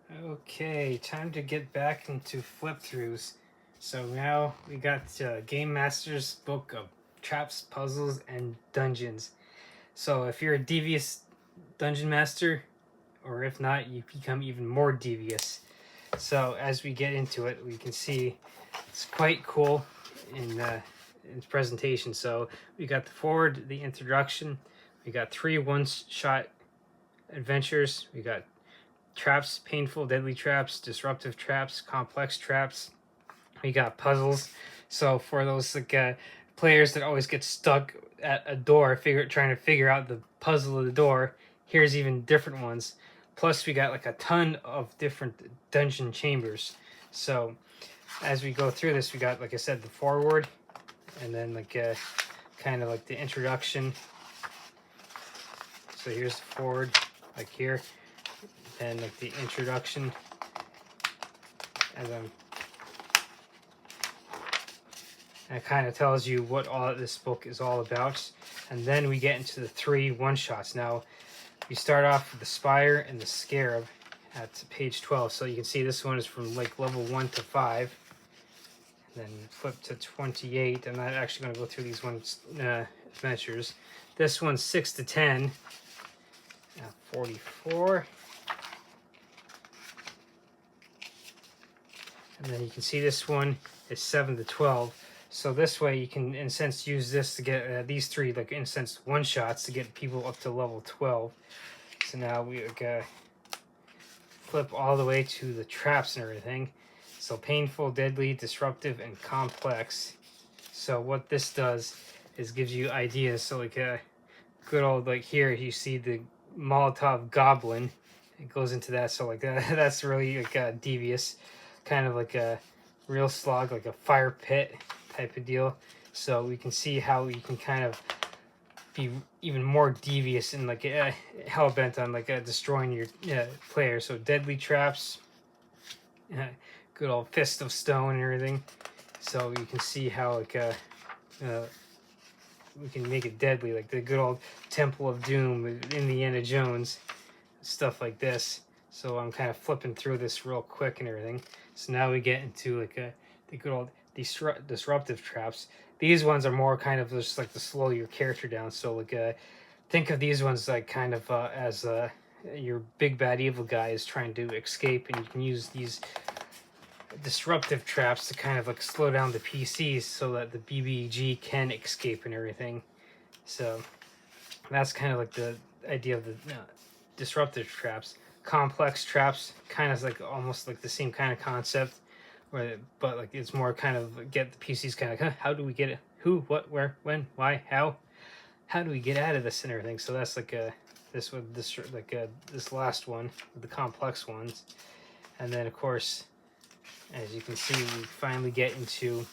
Okay, time to get back into flip throughs. So now we got Game Master's book of traps, puzzles, and dungeons. So if you're a devious dungeon master, or if not, you become even more devious. So as we get into it, we can see it's quite cool in its presentation. So we got the forward, the introduction. We got 3 one-shot adventures. We got traps, painful, deadly traps, disruptive traps, complex traps. We got puzzles. So for those players that always get stuck at a door, trying to figure out the puzzle of the door, here's even different ones. Plus, we got like a ton of different dungeon chambers. So as we go through this, we got, like I said, the forward, and then kind of like the introduction. So here's the forward, like here, and like the introduction, and then and it kind of tells you what all this book is all about. And then we get into the 3 one-shots. Now, we start off with the Spire and the Scarab at page 12. So you can see this one is from like level 1 to 5. And then flip to 28. I'm not actually going to go through these adventures. This one's 6 to 10. 44. And then you can see this one is 7 to 12. So this way you can, in a sense, use this to get these 3, like, in a sense, one-shots to get people up to level 12. So now we flip all the way to the traps and everything. So painful, deadly, disruptive, and complex. So what this does is gives you ideas. So like a good old, like here you see the Molotov Goblin. It goes into that. So like that's really like devious, kind of like a real slog, like a fire pit type of deal. So we can see how you can kind of be even more devious and like hell bent on like destroying your player. So deadly traps, good old fist of stone and everything. So you can see how like we can make it deadly, like the good old Temple of Doom, Indiana Jones, stuff like this. So I'm kind of flipping through this real quick and everything. So now we get into like the good old disruptive traps. These ones are more kind of just like to slow your character down. So like think of these ones like kind of as your big bad evil guy is trying to escape, and you can use these disruptive traps to kind of like slow down the PCs so that the BBG can escape and everything. So that's kind of like the idea of the disruptive traps. Complex traps, kind of like almost like the same kind of concept, but like it's more kind of get the PCs kind of like, how do we get it? Who, what, where, when, why, how? How do we get out of this and everything? So that's like this last one, the complex ones, and then of course, as you can see, we finally get into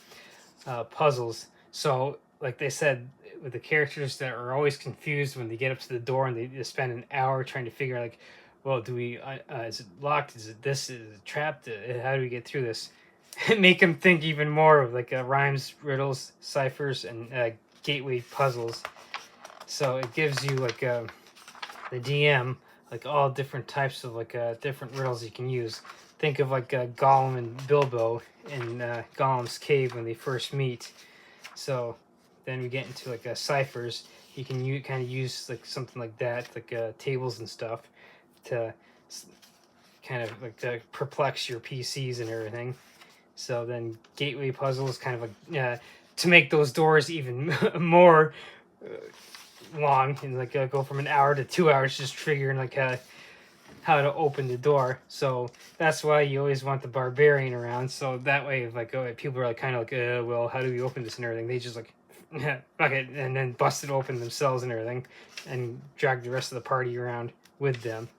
puzzles. So, like they said, with the characters that are always confused when they get up to the door and they spend an hour trying to figure out, like, well, do we, is it locked? Is it this? Is it trapped? How do we get through this? Make them think even more of like rhymes, riddles, ciphers, and gateway puzzles. So it gives you like the DM like all different types of like different riddles you can use. Think of like Gollum and Bilbo in Gollum's cave when they first meet. So then we get into like ciphers. You can kind of use like something like that, like tables and stuff, to kind of like to perplex your PCs and everything. So then gateway puzzles, kind of like to make those doors even more long, and like go from an hour to 2 hours just figuring like how to open the door. So that's why you always want the barbarian around. So that way, if like people are like kind of like, well, how do we open this and everything? They just like, fuck it, and then bust it open themselves and everything, and drag the rest of the party around with them.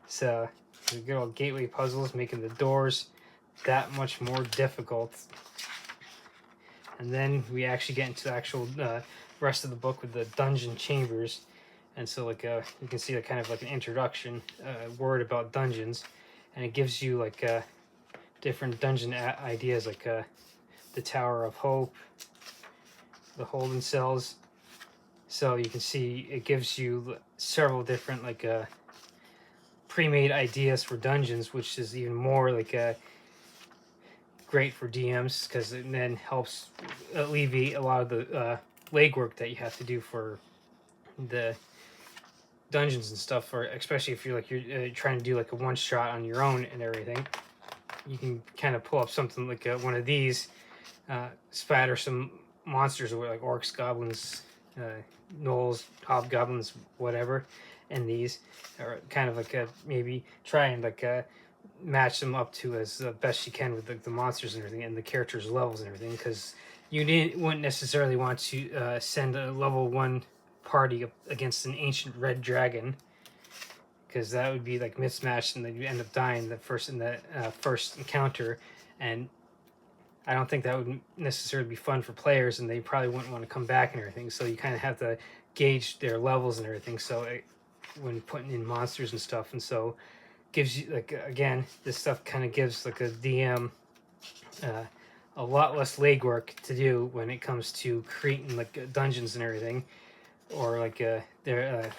So the good old gateway puzzles, making the doors that much more difficult. And then we actually get into the actual rest of the book with the dungeon chambers. And so like you can see kind of like an introduction word about dungeons, and it gives you like different dungeon ideas, like the Tower of Hope, the Holding Cells. So you can see it gives you several different like pre-made ideas for dungeons, which is even more like great for DMs, because it then helps alleviate a lot of the legwork that you have to do for the dungeons and stuff, or especially if you're trying to do like a one shot on your own and everything. You can kind of pull up something like one of these, spatter some monsters like orcs, goblins, gnolls, hobgoblins, whatever, and these are kind of like maybe try and match them up to as best you can with the monsters and everything, and the characters' levels and everything, because you wouldn't necessarily want to send a level 1 party up against an ancient red dragon, because that would be like mismatched, and then you end up dying the first encounter, and I don't think that would necessarily be fun for players, and they probably wouldn't want to come back and everything. So you kind of have to gauge their levels and everything. So when putting in monsters and stuff, and so gives you again, this stuff kind of gives like a DM a lot less legwork to do when it comes to creating dungeons and everything, or they're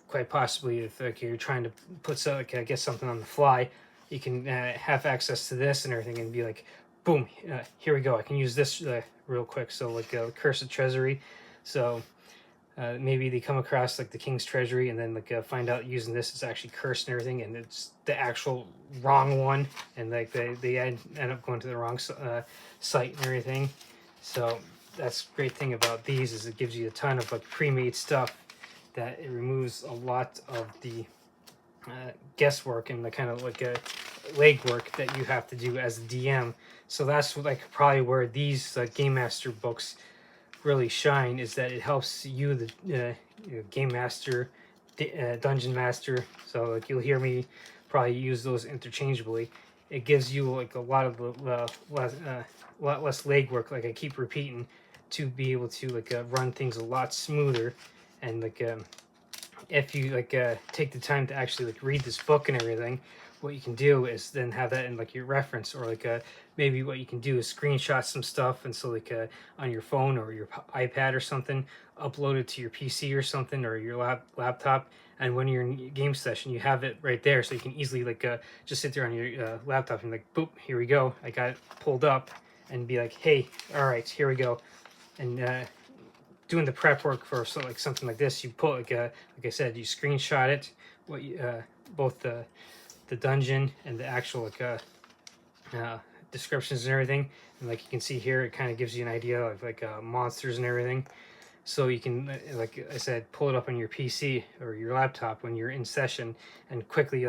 quite possibly if you're trying to put I guess something on the fly, you can have access to this and everything and be like, boom, here we go, I can use this real quick. So Curse of Treasury, so maybe they come across the King's Treasury, and then find out using this is actually cursed and everything, and it's the actual wrong one, and they end up going to the wrong site and everything. So that's the great thing about these, is it gives you a ton of pre-made stuff, that it removes a lot of the guesswork and the kind of legwork that you have to do as a DM. So that's probably where these Game Master books really shine, is that it helps you, the Game Master, Dungeon Master. So you'll hear me probably use those interchangeably. It gives you a lot of lot less legwork, like I keep repeating, to be able to run things a lot smoother. And if you take the time to actually read this book and everything, what you can do is then have that in your reference, or maybe what you can do is screenshot some stuff, and so on your phone or your iPad or something, upload it to your PC or something, or your laptop, and when you're in game session you have it right there, so you can easily just sit there on your laptop and boop, here we go, I got it pulled up, and be like, hey, all right, here we go. And doing the prep work for something like this, you pull like I said, you screenshot it, what you, both the dungeon and the actual descriptions and everything, and you can see here, it kind of gives you an idea of monsters and everything. So you can, like I said, pull it up on your PC or your laptop when you're in session, and quickly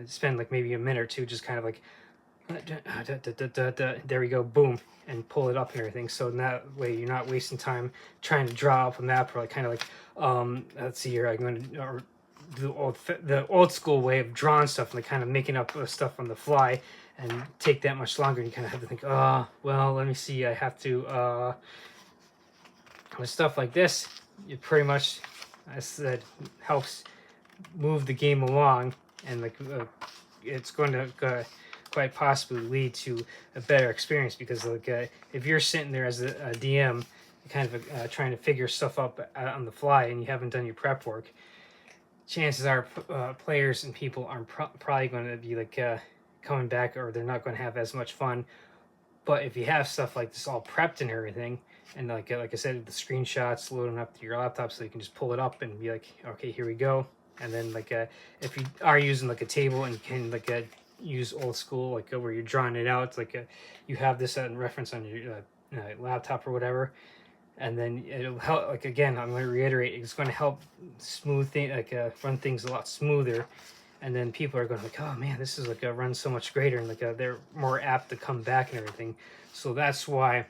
spend maybe a minute or two just kind of there we go, boom, and pull it up and everything. So in that way you're not wasting time trying to draw up a map, or let's see here, I'm going to the old school way of drawing stuff and kind of making up stuff on the fly, and take that much longer, and you kind of have to think, well, let me see, I have to with stuff like this, it pretty much, as I said, helps move the game along, and it's going to quite possibly lead to a better experience, because if you're sitting there as a DM kind of trying to figure stuff up on the fly, and you haven't done your prep work, chances are players and people aren't probably going to be coming back, or they're not going to have as much fun. But if you have stuff like this all prepped and everything, and like I said, the screenshots, loading up to your laptop, so you can just pull it up and be like, okay, here we go. And then if you are using a table, and you can use old school, where you're drawing it out, it's you have this in reference on your laptop or whatever, and then it'll help. Again, I'm going to reiterate, it's going to help smooth things, run things a lot smoother. And then people are going oh man, this is runs so much greater, and they're more apt to come back and everything. So that's why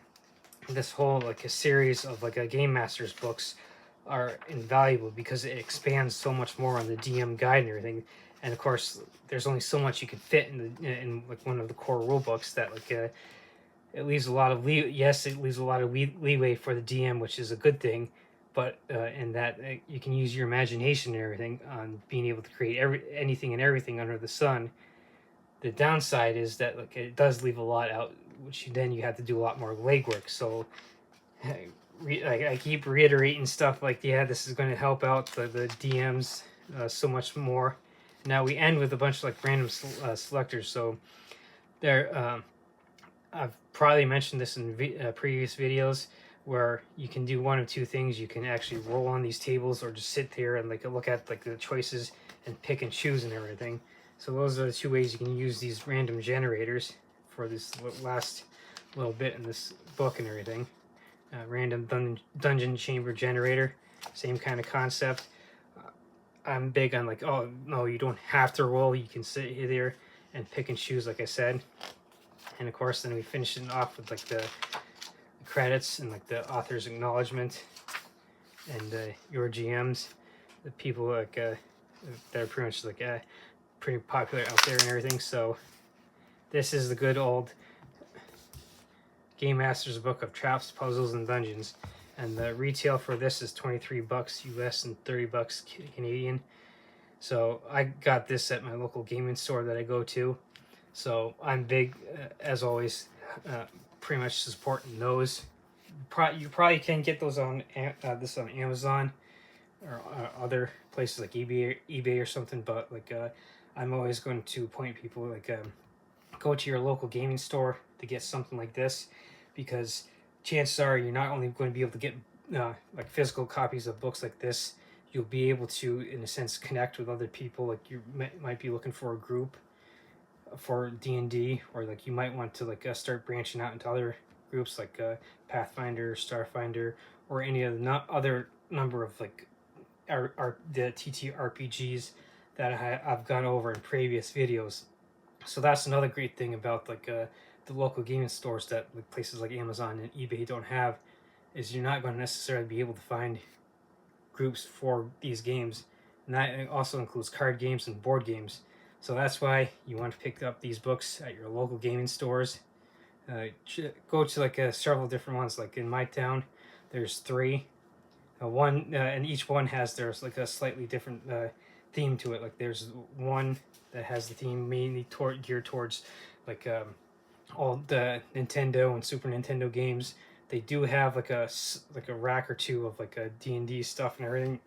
this whole a series of a Game Master's books are invaluable, because it expands so much more on the DM guide and everything. And of course, there's only so much you can fit in one of the core rule books, that it leaves a lot of leeway for the DM, which is a good thing. But in that you can use your imagination and everything on being able to create anything and everything under the sun. The downside is that it does leave a lot out, which then you have to do a lot more legwork. So I keep reiterating stuff yeah, this is going to help out the DMs so much more, Now we end with a bunch of like random selectors. So there, I've probably mentioned this in previous videos, where you can do one of two things. You can actually roll on these tables, or just sit there and like look at like the choices and pick and choose and everything. So those are the two ways you can use these random generators for this last little bit in this book and everything. Random dungeon chamber generator, same kind of concept. I'm big on like, oh no, you don't have to roll. You can sit here and pick and choose, like I said. And of course, then we finish it off with like the credits and like the author's acknowledgement and your GMs, the people like that are pretty much like pretty popular out there and everything. So this is the good old Game Master's Book of Traps, Puzzles, and Dungeons. And the retail for this is $23 US and $30 Canadian. So I got this at my local gaming store that I go to. So I'm big, as always, pretty much supporting those. You probably can get those on this on Amazon or other places like eBay or something. But like I'm always going to point people like go to your local gaming store to get something like this, because chances are you're not only going to be able to get like physical copies of books like this, you'll be able to, in a sense, connect with other people. Like you might be looking for a group for D&D, or like you might want to like start branching out into other groups like Pathfinder, Starfinder, or any of the other number of like the TTRPGs that I've gone over in previous videos. So that's another great thing about like the local gaming stores that like places like Amazon and eBay don't have, is you're not going to necessarily be able to find groups for these games, and that also includes card games and board games. So that's why you want to pick up these books at your local gaming stores. Go to like several different ones. Like in my town, there's 3. And each one has there's like a slightly different theme to it. Like there's one that has the theme mainly geared towards like all the Nintendo and Super Nintendo games. They do have like a rack or two of like a D&D stuff and everything.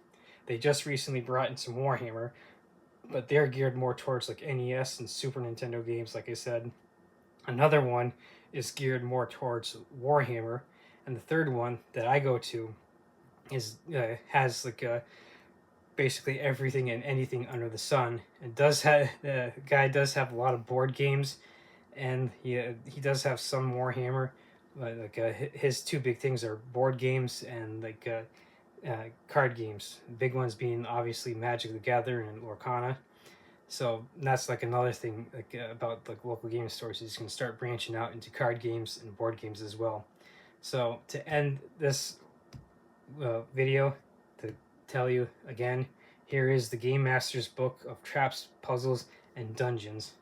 They just recently brought in some Warhammer, but they're geared more towards like NES and Super Nintendo games, like I said. Another one is geared more towards Warhammer, and the third one that I go to is has like basically everything and anything under the sun. It does have the guy does have a lot of board games, and he does have some Warhammer, but like his 2 big things are board games and like card games. The big ones being obviously Magic the Gathering and Lorcana. So that's like another thing like about like local game stores, is you can start branching out into card games and board games as well. So to end this video, to tell you again, here is the Game Master's Book of Traps, Puzzles, and Dungeons.